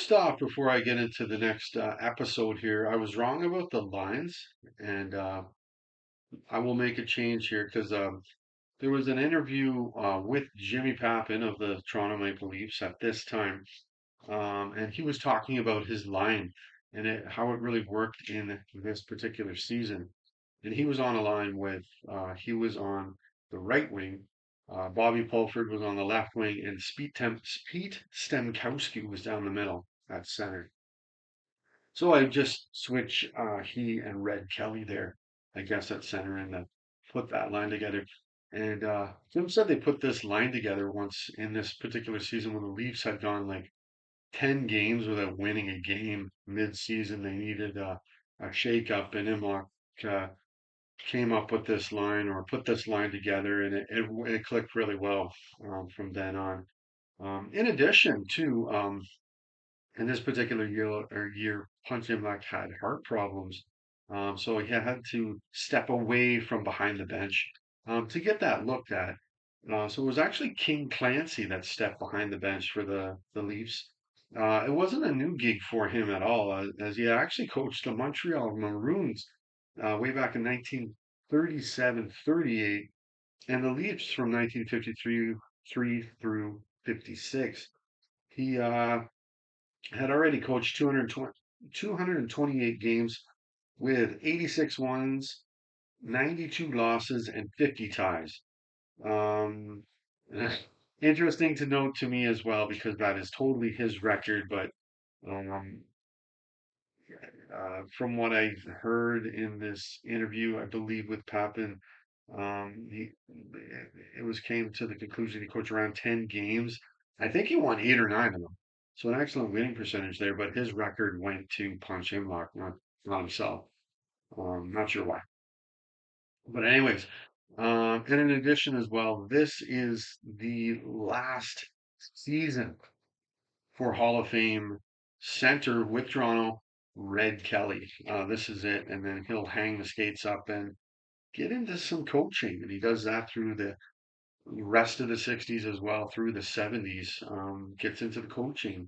First off, before I get into the next episode here, I was wrong about the lines, and I will make a change here because there was an interview with Jimmy Pappin of the Toronto Maple Leafs at this time, and he was talking about his line and how it really worked in this particular season. And he was on a line with, he was on the right wing, Bobby Pulford was on the left wing, and Pete Stemkowski was down the middle at center. So I just switch he and Red Kelly there, I guess at center and put that line together. And Jim said they put this line together once in this particular season when the Leafs had gone like 10 games without winning a game mid-season. They needed a shake-up, and Immock uh, came up with this line or put this line together, and it clicked really well from then on. In addition to in this particular year, Punch Imlach had heart problems. So he had to step away from behind the bench to get that looked at. So it was actually King Clancy that stepped behind the bench for the Leafs. It wasn't a new gig for him at all, as he actually coached the Montreal Maroons way back in 1937-38, and the Leafs from 1953 through 56. He had already coached 228 games with 86 wins, 92 losses, and 50 ties. Um, Interesting to note to me as well because that is totally his record. But um, from what I heard in this interview, I believe with Papin, he it was came to the conclusion he coached around 10 games. I think he won 8 or 9 of them. So an excellent winning percentage there, but his record went to Punch Imlach, not himself. Not sure why. But anyways, and in addition as well, this is the last season for Hall of Fame center with Toronto, Red Kelly. This is it, and then he'll hang the skates up and get into some coaching, and he does that through the rest of the 60s as well, through the 70s, gets into the coaching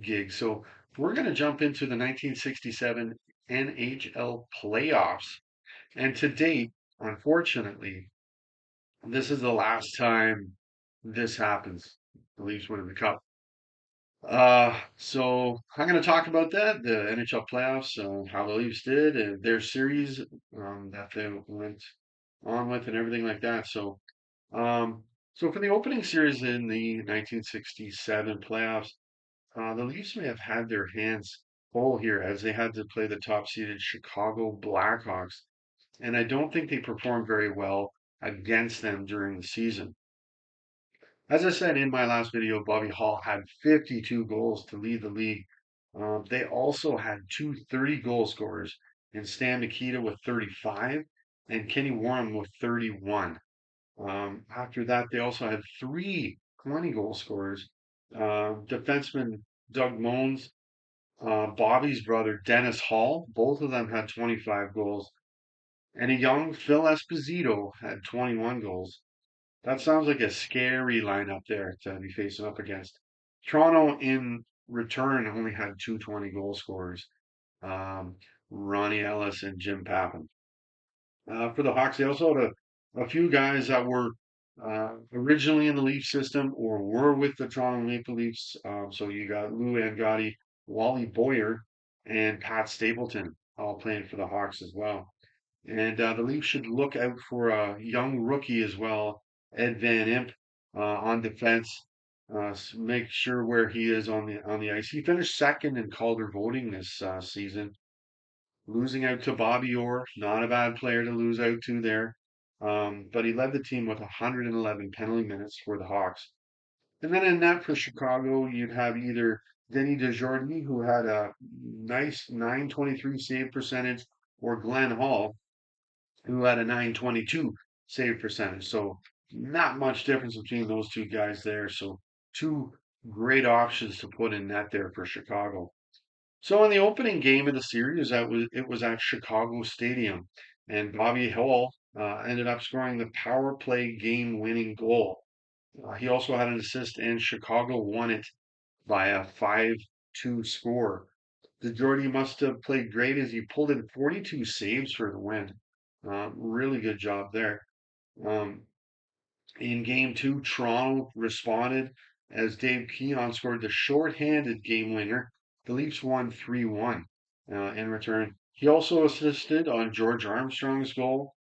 gig. So we're going to jump into the 1967 NHL playoffs. And to date, unfortunately, this is the last time this happens. The Leafs winning the cup. So I'm going to talk about that, the NHL playoffs, how the Leafs did, and their series that they went on with, and everything like that. Um, so for the opening series in the 1967 playoffs, the Leafs may have had their hands full here as they had to play the top-seeded Chicago Blackhawks, and I don't think they performed very well against them during the season. As I said in my last video, Bobby Hall had 52 goals to lead the league. They also had two 30-goal scorers in Stan Mikita with 35 and Kenny Warren with 31. After that, they also had three 20-goal scorers. Defenseman Doug Moans, Bobby's brother Dennis Hall, both of them had 25 goals. And a young Phil Esposito had 21 goals. That sounds like a scary lineup there to be facing up against. Toronto, in return, only had two 20-goal scorers, um, Ronnie Ellis and Jim Pappin. For the Hawks, they also had a few guys that were originally in the Leaf system or were with the Toronto Maple Leafs. So you got Lou Angotti, Wally Boyer, and Pat Stapleton all playing for the Hawks as well. And the Leafs should look out for a young rookie as well, Ed Van Imp, on defense. Make sure where he is on the ice. He finished second in Calder voting this season, losing out to Bobby Orr, not a bad player to lose out to there. But he led the team with 111 penalty minutes for the Hawks. And then in net for Chicago, you'd have either Denny DeJordy, who had a nice 923 save percentage, or Glenn Hall, who had a 922 save percentage. So not much difference between those two guys there. So two great options to put in net there for Chicago. So in the opening game of the series, it was at Chicago Stadium, and Bobby Hall ended up scoring the power play game-winning goal. He also had an assist, and Chicago won it by a 5 to score. The Jordy must have played great as he pulled in 42 saves for the win. Really good job there. Um, in game two, Toronto responded as Dave Keon scored the shorthanded game winner. The Leafs won 3-1 in return. He also assisted on George Armstrong's goal,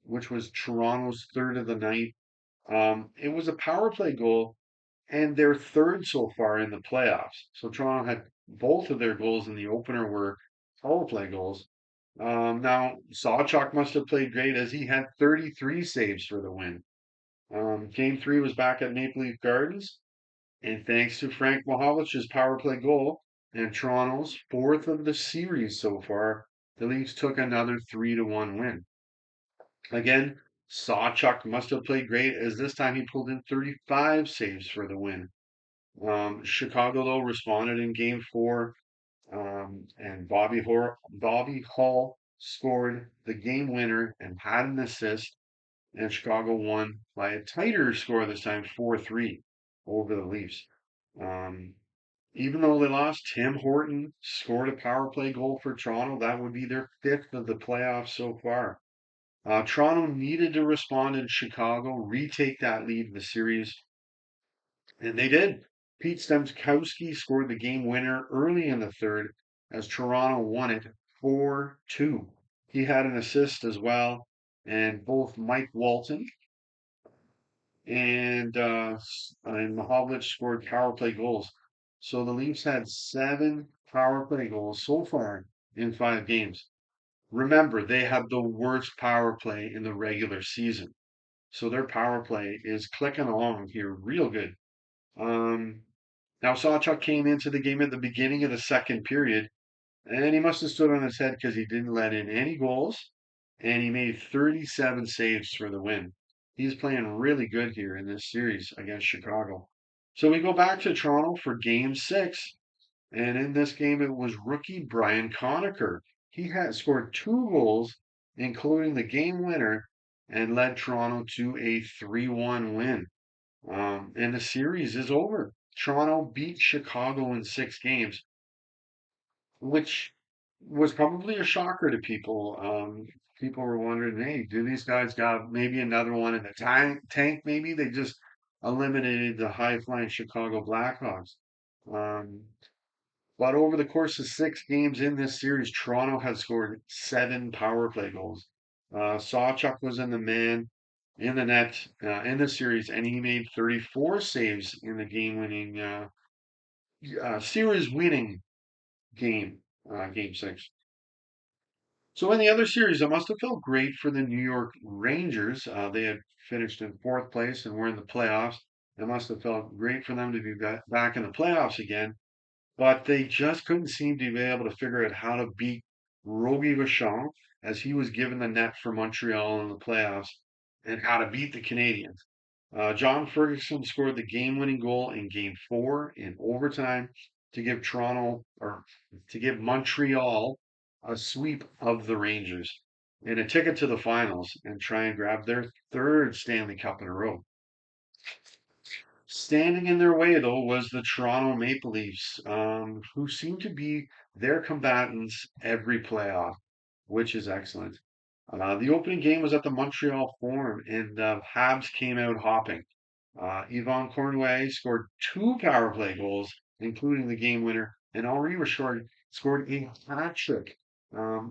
which was Toronto's third of the night. It was a power play goal and their third so far in the playoffs. So Toronto had both of their goals in the opener were power play goals. Now, Sawchuk must have played great as he had 33 saves for the win. Game three was back at Maple Leaf Gardens, and thanks to Frank Mahovlich's power play goal and Toronto's fourth of the series so far, the Leafs took another 3-1 win. Again, Sawchuk must have played great as this time he pulled in 35 saves for the win. Chicago, though, responded in game four, and Bobby Hall scored the game winner and had an assist, and Chicago won by a tighter score this time, 4-3 over the Leafs. Um, Even though they lost, Tim Horton scored a power play goal for Toronto. That would be their fifth of the playoffs so far. Toronto needed to respond in Chicago, retake that lead in the series, and they did. Pete Stemkowski scored the game winner early in the third as Toronto won it 4-2. He had an assist as well, and both Mike Walton and Mahovlich scored power play goals. So the Leafs had 7 power play goals so far in 5 games. Remember, they have the worst power play in the regular season. So their power play is clicking along here real good. Um, Now, Sawchuk came into the game at the beginning of the second period, and he must have stood on his head because he didn't let in any goals, and he made 37 saves for the win. He's playing really good here in this series against Chicago. So we go back to Toronto for game six, and in this game it was rookie Brian Conacher. He had scored 2 goals, including the game winner, and led Toronto to a 3-1 win. And the series is over. Toronto beat Chicago in 6 games, which was probably a shocker to people. People were wondering, hey, do these guys got maybe another one in the tank? Maybe they just eliminated the high flying Chicago Blackhawks. Um, but over the course of 6 games in this series, Toronto has scored 7 power play goals. Sawchuk was in the man in the net in the series, and he made 34 saves in the series-winning game, game six. So in the other series, it must have felt great for the New York Rangers. They had finished in fourth place and were in the playoffs. It must have felt great for them to be back in the playoffs again, but they just couldn't seem to be able to figure out how to beat Rogie Vachon as he was given the net for Montreal in the playoffs and how to beat the Canadiens. John Ferguson scored the game-winning goal in Game 4 in overtime to give to give Montreal a sweep of the Rangers and a ticket to the finals and try and grab their third Stanley Cup in a row. Standing in their way, though, was the Toronto Maple Leafs, who seem to be their combatants every playoff, which is excellent. The opening game was at the Montreal Forum, and the Habs came out hopping. Yvon Cornway scored 2 power play goals, including the game winner, and Henri Richard scored a hat trick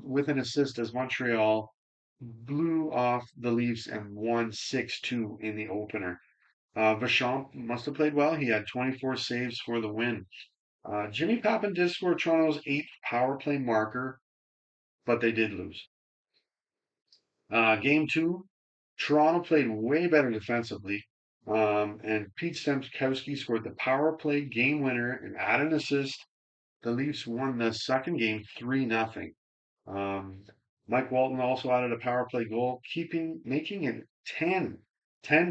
with an assist as Montreal blew off the Leafs and won 6-2 in the opener. Vachon must have played well. He had 24 saves for the win. Jimmy Pappen did score Toronto's 8th power play marker, but they did lose. Game two, Toronto played way better defensively, and Pete Stemkowski scored the power play game winner and added an assist. The Leafs won the second game 3-0. Mike Walton also added a power play goal, making it 10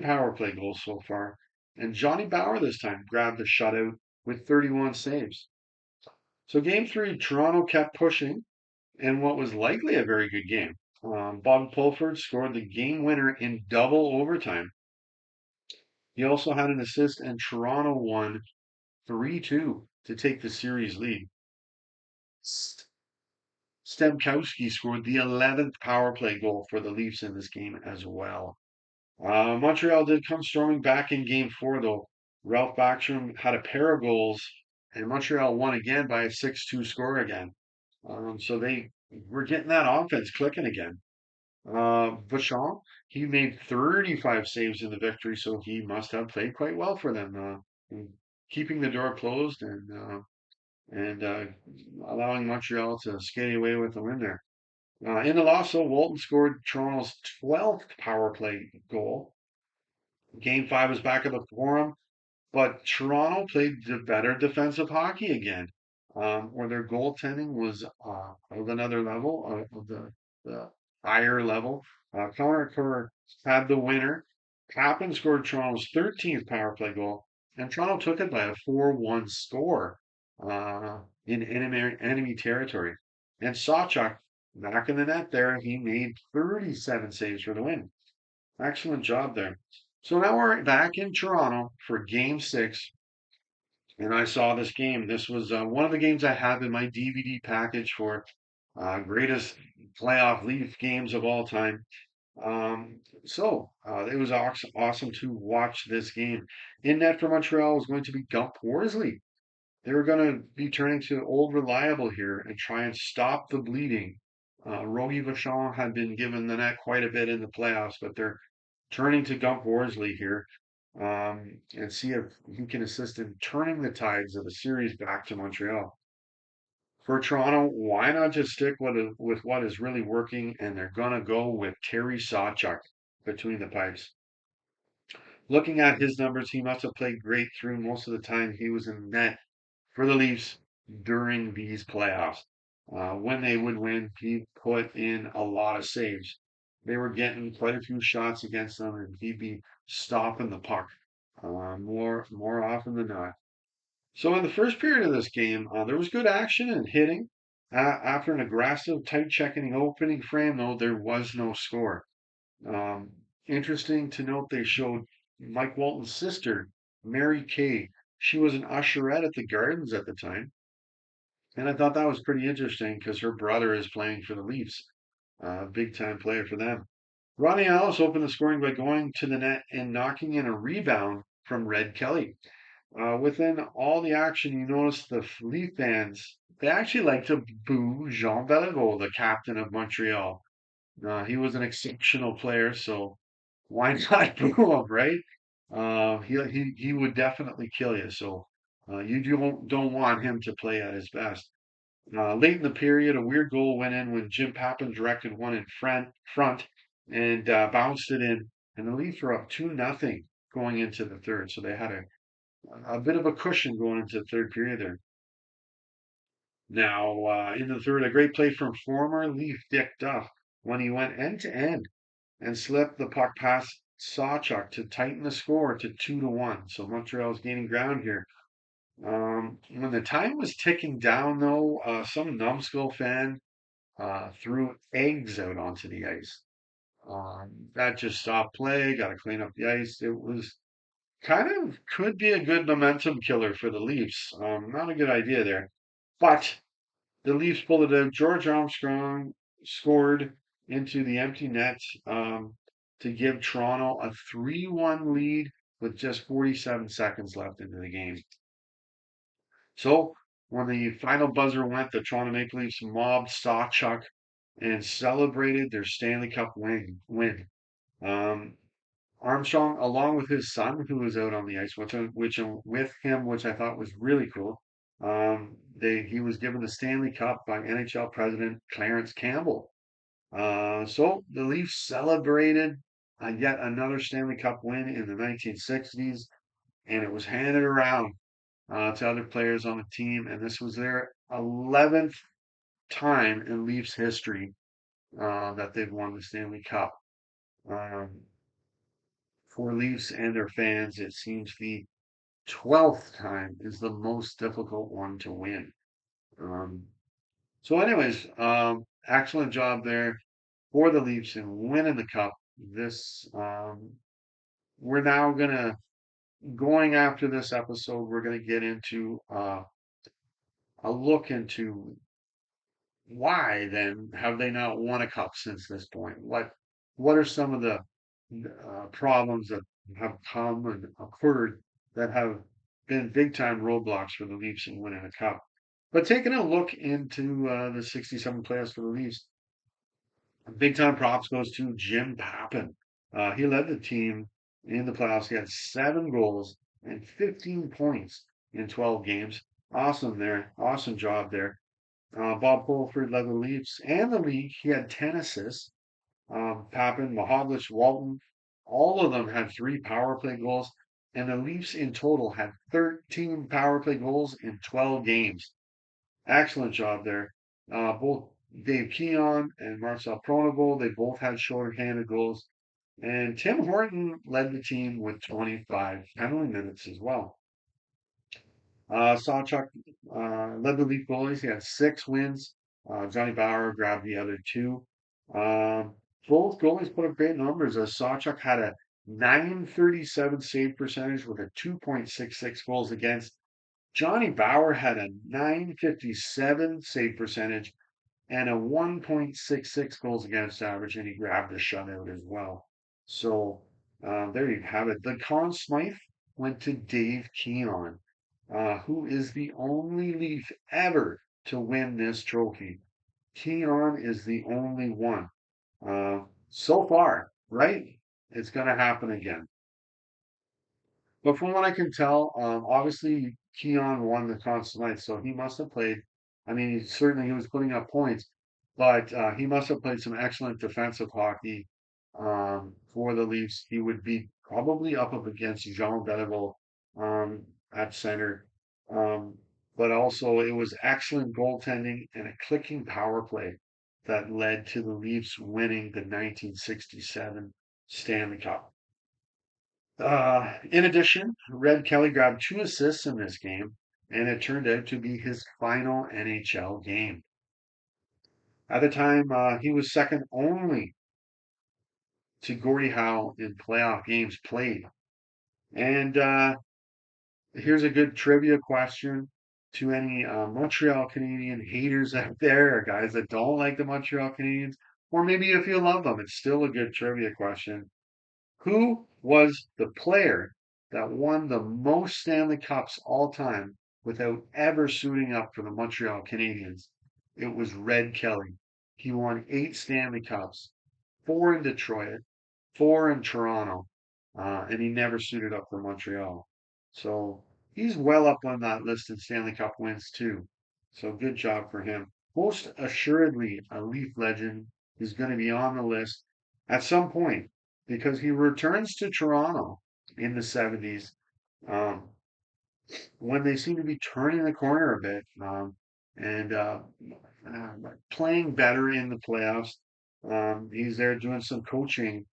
power play goals so far. And Johnny Bower this time grabbed the shutout with 31 saves. So game three, Toronto kept pushing in what was likely a very good game. Bob Pulford scored the game winner in double overtime. He also had an assist, and Toronto won 3-2. to take the series lead. S- Stemkowski scored the 11th power play goal for the Leafs in this game as well. Montreal did come storming back in game four, though. Ralph Backstrom had a pair of goals, and Montreal won again by a 6-2 score again. So they were getting that offense clicking again. Vachon, he made 35 saves in the victory, so he must have played quite well for them, keeping the door closed and allowing Montreal to skate away with the win there. In the loss, though, Walton scored Toronto's 12th power play goal. Game five was back at the Forum, but Toronto played the better defensive hockey again, where their goaltending was of another level, of the higher level. Connor Kerr had the winner. Kappen scored Toronto's 13th power play goal, and Toronto took it by a 4-1 score in enemy territory. And Sawchuk back in the net there, he made 37 saves for the win. Excellent job there. So now we're back in Toronto for game six, and I saw this game. This was one of the games I have in my DVD package for greatest playoff Leaf games of all time. It was awesome to watch this game. In net for Montreal was going to be Gump Worsley. They were going to be turning to old reliable here and try and stop the bleeding. Rogie Vachon had been given the net quite a bit in the playoffs, but they're turning to Gump Worsley here and see if he can assist in turning the tides of the series back to Montreal. For Toronto, why not just stick with what is really working? And they're going to go with Terry Sawchuk between the pipes. Looking at his numbers, he must have played great through most of the time he was in net for the Leafs during these playoffs. When they would win, he put in a lot of saves. They were getting quite a few shots against them, and he'd be stopping the puck more often than not. So in the first period of this game, there was good action and hitting. After an aggressive, tight check in the opening frame, though, there was no score. Um, Interesting to note, they showed Mike Walton's sister, Mary Kay. She was an usherette at the Gardens at the time, and I thought that was pretty interesting because her brother is playing for the Leafs, big time player for them. Ronnie Ellis opened the scoring by going to the net and knocking in a rebound from Red Kelly. Within all the action, you notice the Leaf fans, they actually like to boo Jean Beliveau, the captain of Montreal. He was an exceptional player, so why not boo him, right? He would definitely kill you. So you don't want him to play at his best. Late in the period, a weird goal went in when Jim Pappen directed one in front and bounced it in, and the Leafs were up 2-0 going into the third. So they had a bit of a cushion going into the third period there. Now, in the third, a great play from former Leaf Dick Duff when he went end to end and slipped the puck past Sawchuk to tighten the score to 2-1. So Montreal's gaining ground here. When the time was ticking down, though, some numbskull fan threw eggs out onto the ice. That just stopped play. Got to clean up the ice. It was kind of could be a good momentum killer for the Leafs. Not a good idea there, but the Leafs pulled it out. George Armstrong scored into the empty net to give Toronto a 3-1 lead with just 47 seconds left into the game. So when the final buzzer went, the Toronto Maple Leafs mobbed Sawchuk and celebrated their Stanley Cup win. Um, Armstrong, along with his son, who was out on the ice with him, which I thought was really cool. He was given the Stanley Cup by NHL president Clarence Campbell. So the Leafs celebrated yet another Stanley Cup win in the 1960s, and it was handed around to other players on the team, and this was their 11th time in Leafs history that they've won the Stanley Cup. Um, for Leafs and their fans, it seems the 12th time is the most difficult one to win. Um, excellent job there for the Leafs in winning the cup. We're now going after this episode, we're gonna get into a look into why then have they not won a cup since this point? What are some of the problems that have come and occurred that have been big time roadblocks for the Leafs in winning a cup? But taking a look into the 67 playoffs for the Leafs, big time props goes to Jim Pappin. He led the team in the playoffs. He had 7 goals and 15 points in 12 games. Awesome there. Awesome job there. Bob Fulford led the Leafs and the league. He had 10 assists. Pappin, Mahovlich, Walton, all of them had 3 power play goals. And the Leafs in total had 13 power play goals in 12 games. Excellent job there. Both Dave Keon and Marcel Pronovo, they both had shorthanded goals. And Tim Horton led the team with 25 penalty minutes as well. Sawchuk led the league goalies. He had 6 wins. Johnny Bauer grabbed the other 2. Um, Both goalies put up great numbers. Sawchuk had a 937 save percentage with a 2.66 goals against. Johnny Bauer had a 957 save percentage and a 1.66 goals against average, and he grabbed a shutout as well. So there you have it. The Conn Smythe went to Dave Keon, who is the only Leaf ever to win this trophy. Keon is the only one so far, right? It's going to happen again. But from what I can tell, obviously Keon won the Conn Smythe, so he must have played. I mean, certainly he was putting up points, but he must have played some excellent defensive hockey for the Leafs. He would be probably up against Jean Beliveau at center. Um, but also, it was excellent goaltending and a clicking power play that led to the Leafs winning the 1967 Stanley Cup. In addition, Red Kelly grabbed 2 assists in this game, and it turned out to be his final NHL game. At the time, he was second only to Gordie Howe in playoff games played. And here's a good trivia question to any Montreal Canadian haters out there, or guys that don't like the Montreal Canadiens, or maybe if you love them, it's still a good trivia question. Who was the player that won the most Stanley Cups all time without ever suiting up for the Montreal Canadiens? It was Red Kelly. He won 8 Stanley Cups, 4 in Detroit, 4 in Toronto, and he never suited up for Montreal. So he's well up on that list in Stanley Cup wins too. So good job for him. Most assuredly a Leaf legend. He's going to be on the list at some point because he returns to Toronto in the 70s um, when they seem to be turning the corner a bit and playing better in the playoffs. He's there doing some coaching.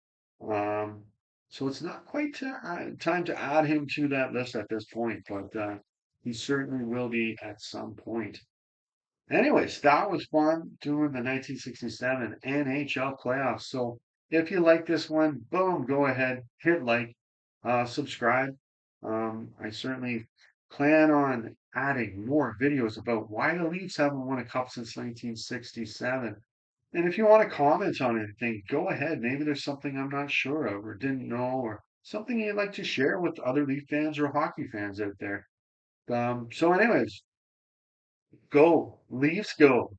Um, so it's not quite time to add him to that list at this point, but he certainly will be at some point. Anyways, that was fun doing the 1967 NHL playoffs. So if you like this one, boom, go ahead, hit like, subscribe. I certainly plan on adding more videos about why the Leafs haven't won a cup since 1967. And if you want to comment on anything, go ahead. Maybe there's something I'm not sure of or didn't know or something you'd like to share with other Leaf fans or hockey fans out there. So anyways, go, Leafs, go.